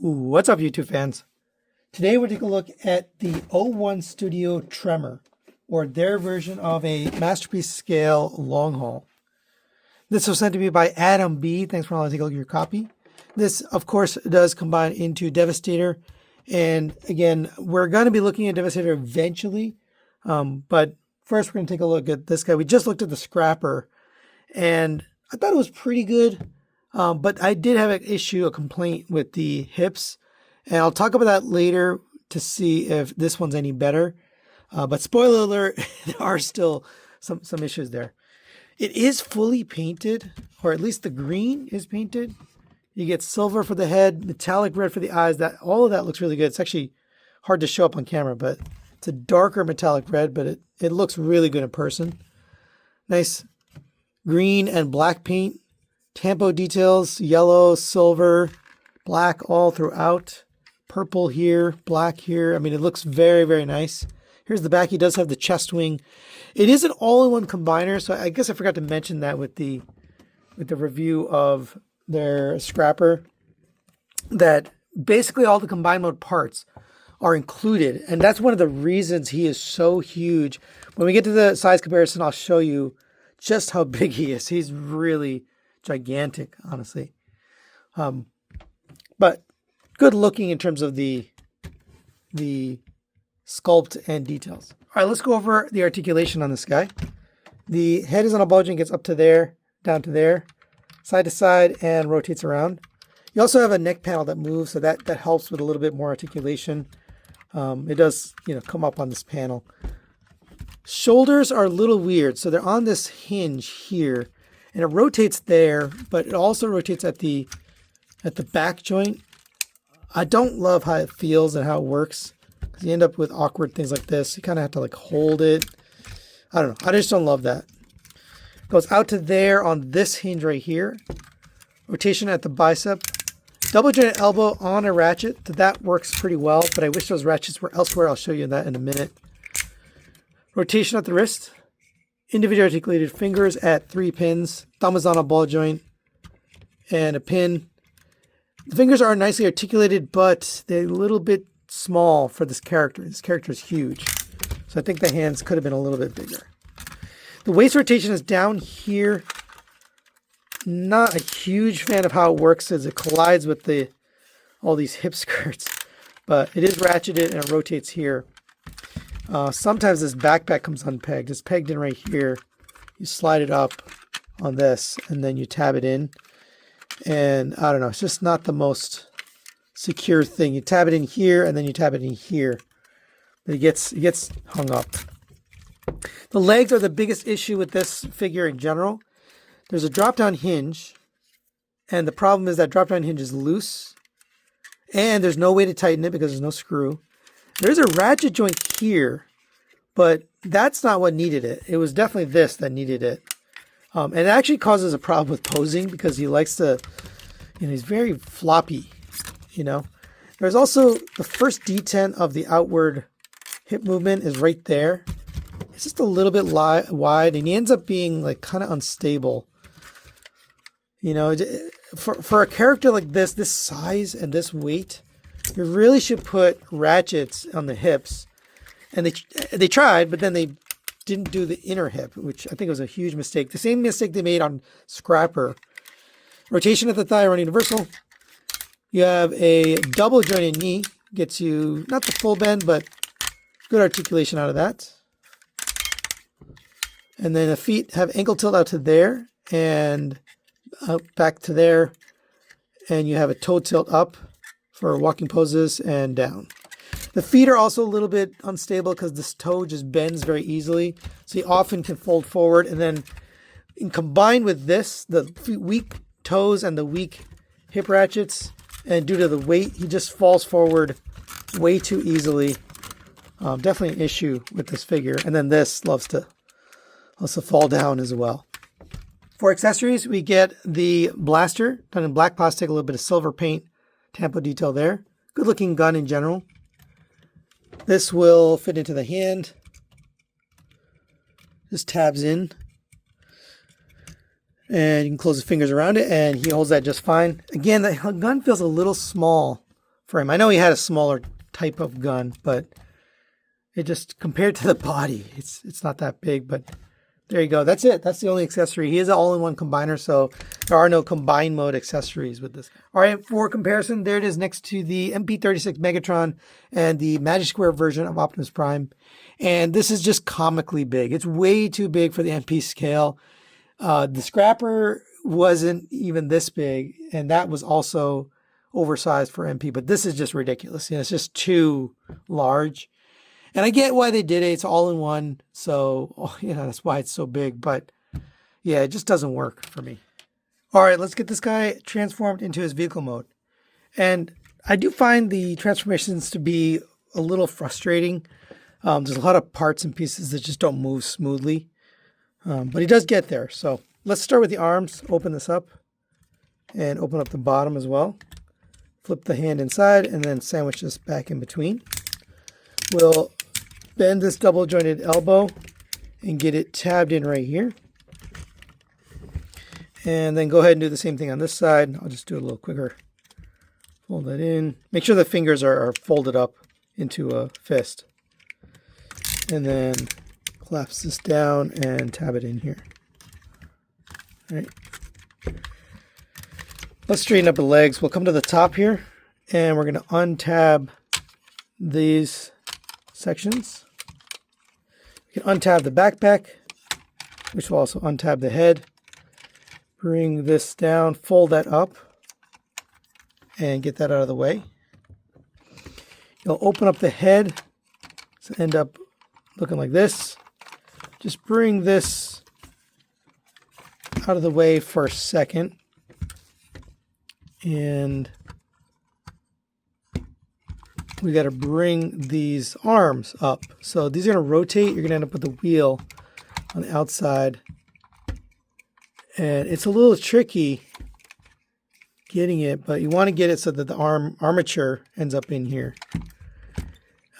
What's up, YouTube fans? Today we're taking a look at the 01 Studio Tremor, or their version of a masterpiece scale Longhaul. This was sent to me by Adam B. Thanks for taking a look at your copy. This, of course, does combine into Devastator. And again, we're going to be looking at Devastator eventually. But first, we're going to take a look at this guy. We just looked at the Scrapper, and I thought it was pretty good. But I did have a complaint with the hips, and I'll talk about that later to see if this one's any better. But spoiler alert, there are still some issues there. It is fully painted, or at least the green is painted. You get silver for the head, metallic red for the eyes. All of that looks really good. It's actually hard to show up on camera, but it's a darker metallic red, but it looks really good in person. Nice green and black paint. Tampo details, yellow, silver, black all throughout. Purple here, black here. I mean, it looks very, very nice. Here's the back. He does have the chest wing. It is an all-in-one combiner, so I guess I forgot to mention that with the review of their Scrapper, that basically all the combine mode parts are included, and that's one of the reasons he is so huge. When we get to the size comparison, I'll show you just how big he is. He's really gigantic, honestly. But good looking in terms of the sculpt and details. All right, let's go over the articulation on this guy. The head is on a bulge and gets up to there, down to there, side to side, and rotates around. You also have a neck panel that moves, so that helps with a little bit more articulation. It does, come up on this panel. Shoulders are a little weird, so they're on this hinge here. And it rotates there, but it also rotates at the back joint. I don't love how it feels and how it works, because you end up with awkward things like this. You kind of have to hold it. I don't know. I just don't love that. Goes out to there on this hinge right here. Rotation at the bicep. Double jointed elbow on a ratchet. So that works pretty well, but I wish those ratchets were elsewhere. I'll show you that in a minute. Rotation at the wrist. Individually articulated fingers at 3 pins. Thumb is on a ball joint and a pin. The fingers are nicely articulated, but they're a little bit small for this character. This character is huge, so I think the hands could have been a little bit bigger. The waist rotation is down here. Not a huge fan of how it works as it collides with all these hip skirts, but it is ratcheted and it rotates here. Sometimes this backpack comes unpegged. It's pegged in right here. You slide it up on this, and then you tab it in. And I don't know, it's just not the most secure thing. You tab it in here, and then you tab it in here. But it gets hung up. The legs are the biggest issue with this figure in general. There's a drop-down hinge, and the problem is that drop-down hinge is loose, and there's no way to tighten it because there's no screw. There's a ratchet joint here, but that's not what needed it. It was definitely this that needed it. And it actually causes a problem with posing because he likes to, he's very floppy, There's also the first detent of the outward hip movement is right there. It's just a little bit wide, and he ends up being kind of unstable. For a character like this size and this weight, you really should put ratchets on the hips. And they tried, but then they didn't do the inner hip, which I think was a huge mistake. The same mistake they made on Scrapper. Rotation at the thigh around universal. You have a double jointed knee. Gets you not the full bend, but good articulation out of that. And then the feet have ankle tilt out to there and out back to there. And you have a toe tilt up for walking poses and down. The feet are also a little bit unstable because this toe just bends very easily. So you often can fold forward, and then combined with this, the weak toes and the weak hip ratchets, and due to the weight, he just falls forward way too easily. Definitely an issue with this figure. And then this loves to fall down as well. For accessories, we get the blaster done in black plastic, a little bit of silver paint, tampo detail there. Good looking gun in general. This will fit into the hand. This tabs in. And you can close his fingers around it, and he holds that just fine. Again, the gun feels a little small for him. I know he had a smaller type of gun, but it just, compared to the body, it's not that big, but there you go. That's it. That's the only accessory. He is an all-in-one combiner, so there are no combine mode accessories with this. All right, for comparison, there it is next to the MP36 Megatron and the Magic Square version of Optimus Prime. And this is just comically big. It's way too big for the MP scale. The Scrapper wasn't even this big, and that was also oversized for MP, but this is just ridiculous. You know, it's just too large. And I get why they did it. It's all in one. So, you know, that's why it's so big. But yeah, it just doesn't work for me. All right, let's get this guy transformed into his vehicle mode. And I do find the transformations to be a little frustrating. There's a lot of parts and pieces that just don't move smoothly. But he does get there. So let's start with the arms. Open this up and open up the bottom as well. Flip the hand inside and then sandwich this back in between. We'll bend this double jointed elbow and get it tabbed in right here. And then go ahead and do the same thing on this side. I'll just do it a little quicker. Fold that in. Make sure the fingers are folded up into a fist. And then collapse this down and tab it in here. All right. Let's straighten up the legs. We'll come to the top here and we're going to untab these sections. You can untab the backpack, which will also untab the head. Bring this down, fold that up, and get that out of the way. You'll open up the head, so end up looking like this. Just bring this out of the way for a second. And we got to bring these arms up. So these are going to rotate. You're going to end up with the wheel on the outside. And it's a little tricky getting it, but you want to get it so that the armature ends up in here.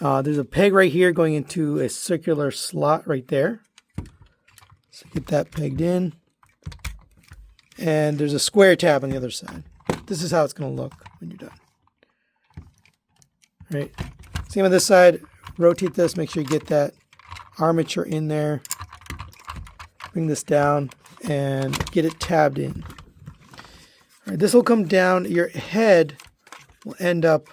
There's a peg right here going into a circular slot right there. So get that pegged in. And there's a square tab on the other side. This is how it's going to look when you're done. All right. Same on this side. Rotate this. Make sure you get that armature in there. Bring this down and get it tabbed in. All right. This will come down. Your head will end up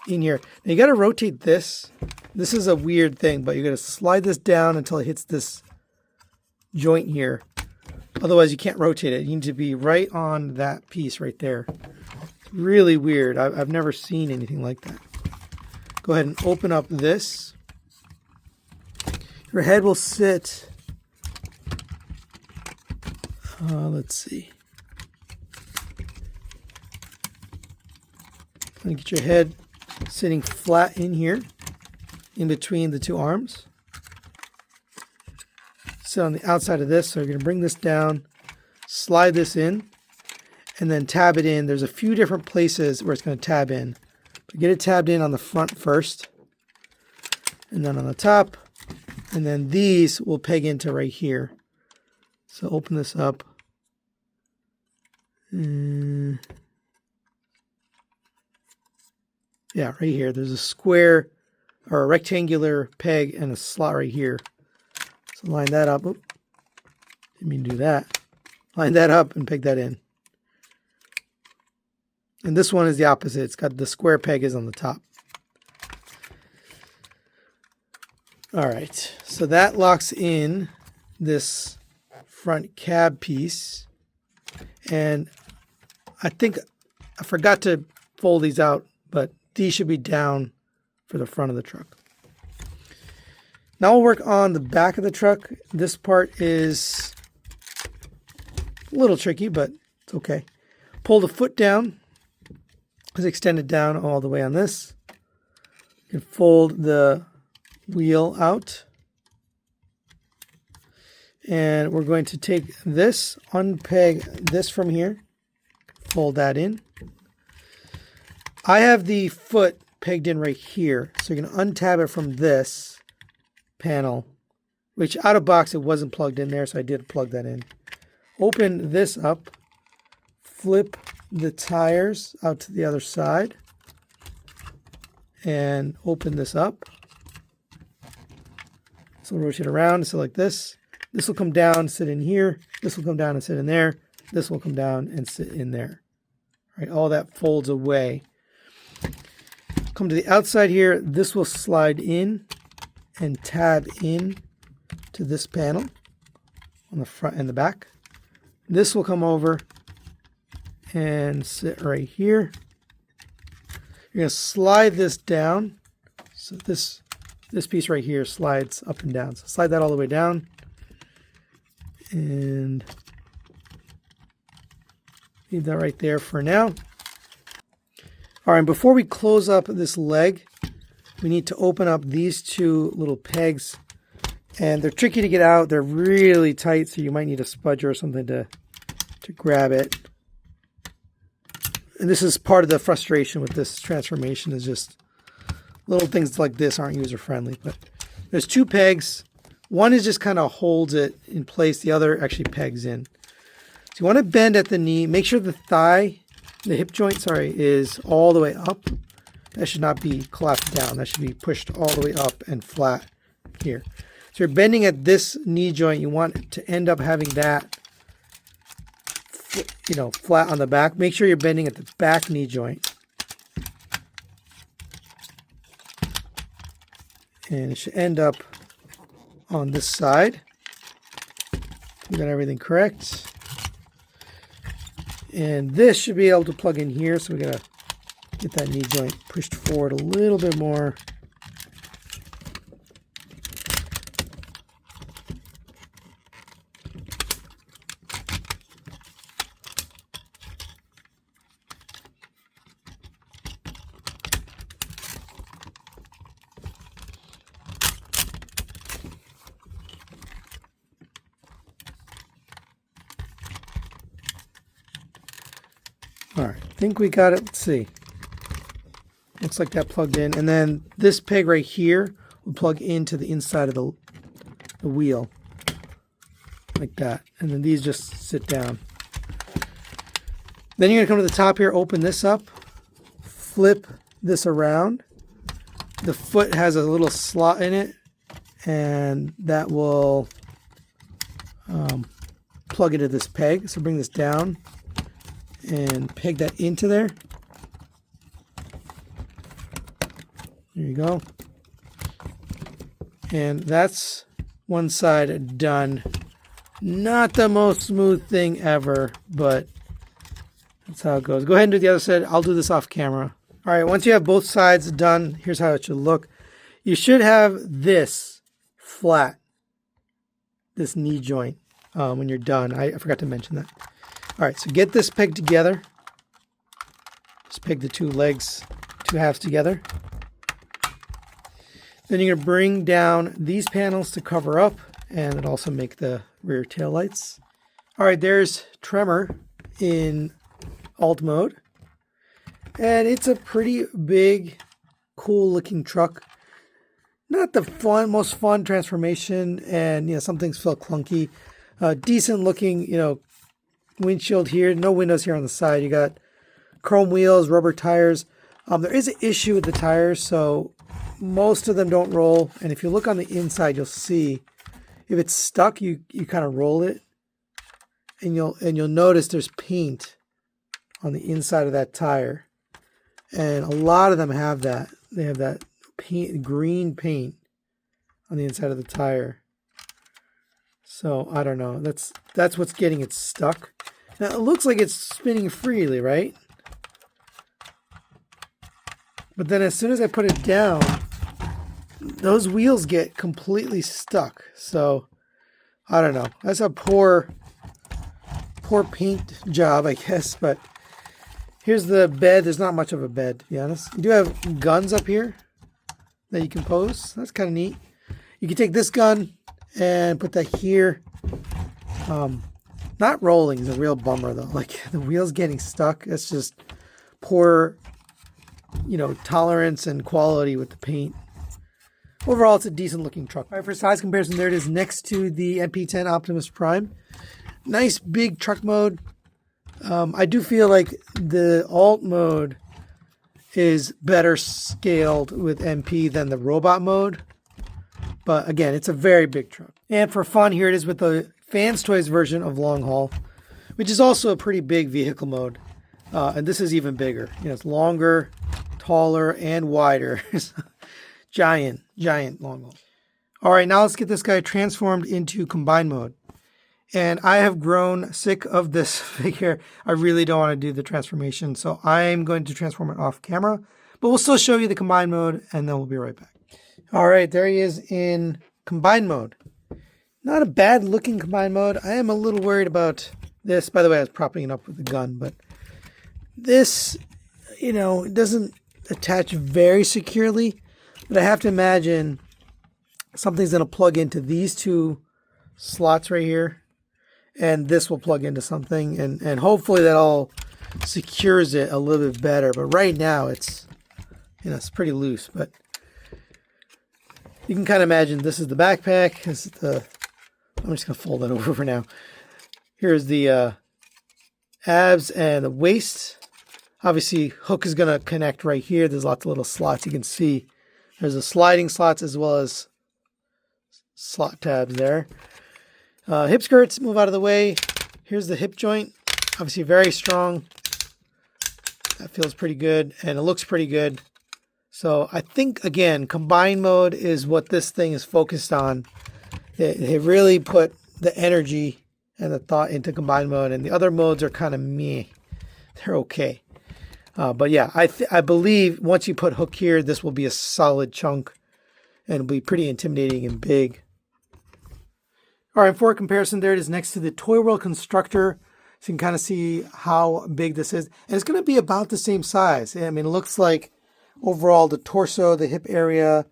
in here. Now you got to rotate this. This is a weird thing, but you're going to slide this down until it hits this joint here. Otherwise, you can't rotate it. You need to be right on that piece right there. It's really weird. I've never seen anything like that. Go ahead and open up this. Your head will sit. Let's see. I'm going to get your head sitting flat in here, in between the two arms. Sit on the outside of this, so you're going to bring this down, slide this in, and then tab it in. There's a few different places where it's going to tab in. But get it tabbed in on the front first, and then on the top, and then these will peg into right here. So open this up. Yeah, right here. There's a square or a rectangular peg and a slot right here. So line that up. Oop, didn't mean to do that. Line that up and peg that in. And this one is the opposite. It's got the square peg is on the top. All right. So that locks in this front cab piece. And I think I forgot to fold these out, but these should be down for the front of the truck. Now we'll work on the back of the truck. This part is a little tricky, but it's okay. Pull the foot down. It's extended down all the way on this. You can fold the wheel out. And we're going to take this, unpeg this from here, fold that in. I have the foot pegged in right here, so you're going to untab it from this panel, which out of box it wasn't plugged in there, so I did plug that in. Open this up, flip the tires out to the other side, and open this up. So we'll rotate around, so like this. This will come down, sit in here. This will come down and sit in there. This will come down and sit in there. All right, all that folds away. Come to the outside here. This will slide in and tab in to this panel on the front and the back. This will come over and sit right here. You're going to slide this down. So this piece right here slides up and down. So slide that all the way down. And leave that right there for now. All right, before we close up this leg, we need to open up these two little pegs. And they're tricky to get out. They're really tight, so you might need a spudger or something to grab it. And this is part of the frustration with this transformation, is just little things like this aren't user-friendly. But there's two pegs. One is just kind of holds it in place. The other actually pegs in. So you want to bend at the knee. Make sure the hip joint, is all the way up. That should not be collapsed down. That should be pushed all the way up and flat here. So you're bending at this knee joint. You want to end up having that, flat on the back. Make sure you're bending at the back knee joint. And it should end up on this side. We got everything correct. And this should be able to plug in here. So we got to get that knee joint pushed forward a little bit more. All right, I think we got it. Let's see. Looks like that plugged in. And then this peg right here will plug into the inside of the wheel. Like that. And then these just sit down. Then you're going to come to the top here, open this up, flip this around. The foot has a little slot in it, and that will plug into this peg. So bring this down and peg that into there. There you go. And that's one side done. Not the most smooth thing ever, but that's how it goes. Go ahead and do the other side. I'll do this off camera. All right, once you have both sides done, here's how it should look. You should have this flat, this knee joint, when you're done. I forgot to mention that. All right, so get this peg together. Just peg the two legs, two halves together. Then you're going to bring down these panels to cover up, and it also make the rear tail lights. All right, there's Tremor in alt mode. And it's a pretty big, cool looking truck. Not the most fun transformation, and some things feel clunky. Decent looking, windshield here. No windows here on the side. You got chrome wheels, rubber tires. There is an issue with the tires, so most of them don't roll. And if you look on the inside, you'll see if it's stuck, you kind of roll it, and you'll notice there's paint on the inside of that tire. And a lot of them have that. They have that paint, green paint on the inside of the tire. So I don't know. That's what's getting it stuck. Now it looks like it's spinning freely, right? But then as soon as I put it down, those wheels get completely stuck. So I don't know. That's a poor paint job, I guess. But here's the bed. There's not much of a bed, to be honest. You do have guns up here that you can pose. That's kind of neat. You can take this gun and put that here. Not rolling is a real bummer, though. Like, the wheels getting stuck. That's just poor, tolerance and quality with the paint. Overall, it's a decent looking truck. All right, for size comparison, there it is next to the MP10 Optimus Prime. Nice big truck mode. I do feel like the alt mode is better scaled with MP than the robot mode. But again, it's a very big truck. And for fun, here it is with the Fans Toys version of Longhaul, which is also a pretty big vehicle mode. And this is even bigger. You know, it's longer, taller, and wider. Giant Longhaul. All right, now let's get this guy transformed into combined mode. And I have grown sick of this figure. I really don't want to do the transformation, so I'm going to transform it off camera. But we'll still show you the combined mode, and then we'll be right back. All right, there he is in combined mode. Not a bad looking combined mode. I am a little worried about this. By the way, I was propping it up with a gun, but this, you know, it doesn't attach very securely. But I have to imagine something's going to plug into these two slots right here. And this will plug into something, and hopefully that all secures it a little bit better. But right now it's, you know, it's pretty loose. But you can kind of imagine this is the backpack. This is the, I'm just gonna fold that over for now. Here's the abs and the waist. Obviously, hook is gonna connect right here. There's lots of little slots you can see. There's the sliding slots as well as slot tabs there. Hip skirts, move out of the way. Here's the hip joint. Obviously very strong. That feels pretty good, and it looks pretty good. So I think, again, combined mode is what this thing is focused on. They really put the energy and the thought into combined mode, and the other modes are kind of meh. They're okay. But yeah, I believe once you put hook here, this will be a solid chunk, and it'll be pretty intimidating and big. All right, for comparison, there it is next to the Toy World Constructor. So you can kind of see how big this is. And it's going to be about the same size. I mean, it looks like overall the torso, the hip area,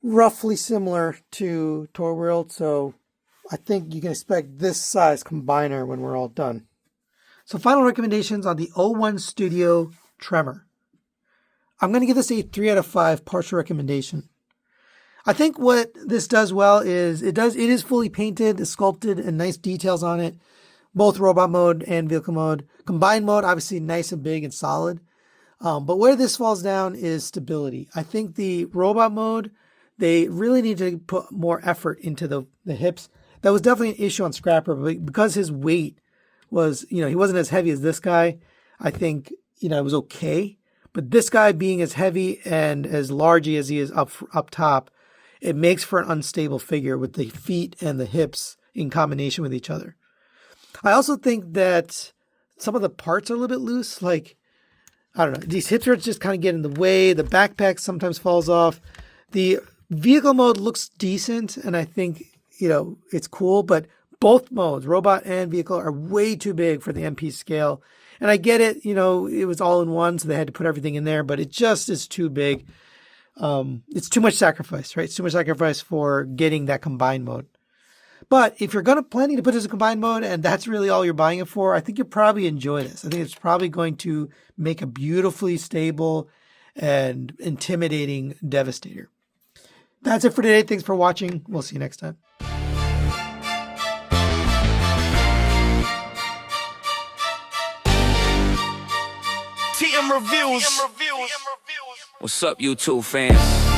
roughly similar to Toy World. So I think you can expect this size combiner when we're all done. So final recommendations on the 01 Studio Tremor. I'm going to give this a 3 out of 5 partial recommendation. I think what this does well is it is fully painted, it's sculpted, and nice details on it. Both robot mode and vehicle mode. Combined mode, obviously nice and big and solid. But where this falls down is stability. I think the robot mode, they really need to put more effort into the hips. That was definitely an issue on Scrapper, but because his weight was, you know, he wasn't as heavy as this guy, I think, you know, it was okay. But this guy being as heavy and as largy as he is up top, it makes for an unstable figure with the feet and the hips in combination with each other. I also think that some of the parts are a little bit loose. Like, I don't know, these hip skirts just kind of get in the way. The backpack sometimes falls off. The vehicle mode looks decent, and I think, you know, it's cool. But both modes, robot and vehicle, are way too big for the MP scale. And I get it, you know, it was all in one, so they had to put everything in there. But it just is too big. It's too much sacrifice, right? It's too much sacrifice for getting that combined mode. But if you're planning to put this in combined mode and that's really all you're buying it for, I think you'll probably enjoy this. I think it's probably going to make a beautifully stable and intimidating Devastator. That's it for today. Thanks for watching. We'll see you next time. TM Reviews. What's up, YouTube fans?